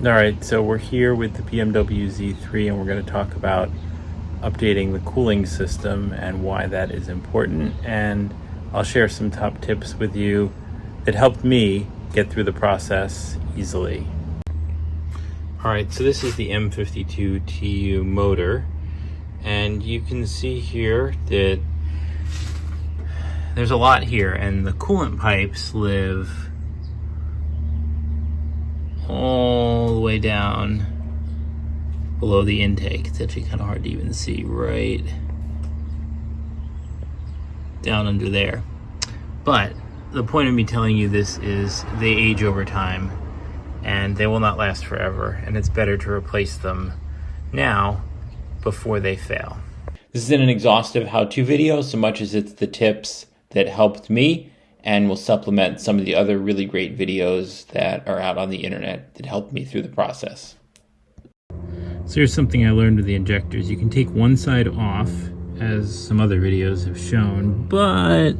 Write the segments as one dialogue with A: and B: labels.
A: All right, so we're here with the BMW Z3 and we're going to talk about updating the cooling system and why that is important, and I'll share some top tips with you that helped me get through the process easily. All right, so this is the M52TU motor, and you can see here that there's a lot here, and the coolant pipes live all the way down below the intake. It's actually kind of hard to even see, right down under there. But the point of me telling you this is they age over time and they will not last forever, and it's better to replace them now before they fail. This isn't an exhaustive how-to video so much as it's the tips that helped me and will supplement some of the other really great videos that are out on the internet that helped me through the process. So here's something I learned with the injectors. You can take one side off, as some other videos have shown, but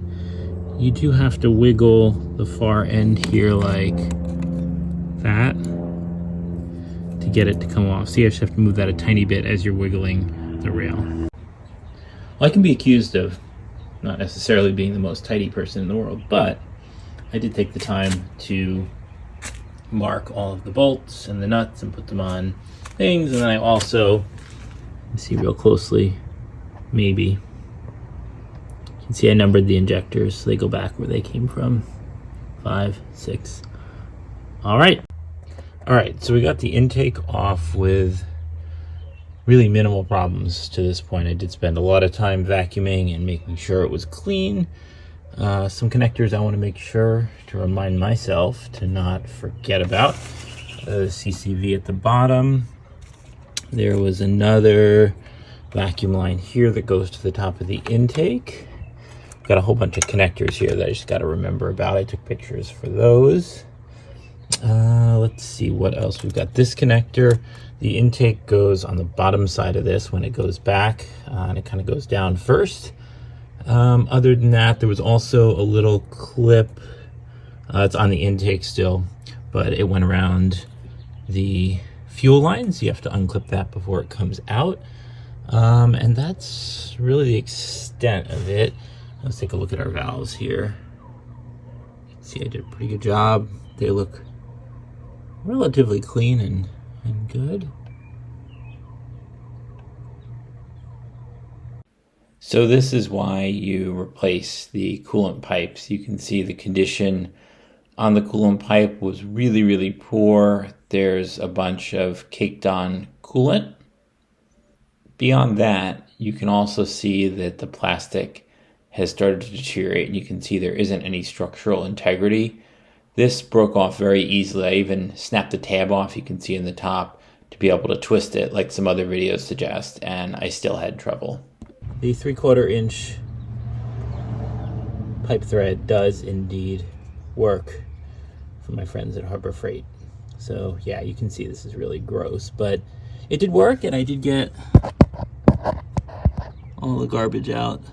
A: you do have to wiggle the far end here like that to get it to come off. So you just have to move that a tiny bit as you're wiggling the rail. Well, I can be accused of not necessarily being the most tidy person in the world, but I did take the time to mark all of the bolts and the nuts and put them on things. And then I also, see real closely, maybe you can see I numbered the injectors so they go back where they came from. 5, 6. All right, so we got the intake off with really minimal problems to this point. I did spend a lot of time vacuuming and making sure it was clean. Some connectors I want to make sure to remind myself to not forget about. The CCV at the bottom. There was another vacuum line here that goes to the top of the intake. Got a whole bunch of connectors here that I just got to remember about. I took pictures for those. Let's see what else. We've got this connector. The intake goes on the bottom side of this when it goes back, and it kind of goes down first. Other than that, there was also a little clip. It's on the intake still, but it went around the fuel lines. You have to unclip that before it comes out. And that's really the extent of it. Let's take a look at our valves here. You can see I did a pretty good job. They look relatively clean and good. So this is why you replace the coolant pipes. You can see the condition on the coolant pipe was really, really poor. There's a bunch of caked on coolant. Beyond that, you can also see that the plastic has started to deteriorate, and you can see there isn't any structural integrity. This broke off very easily. I even snapped the tab off, you can see in the top, to be able to twist it like some other videos suggest, and I still had trouble. The 3/4 inch pipe thread does indeed work for my friends at Harbor Freight. So yeah, you can see this is really gross, but it did work, and I did get all the garbage out.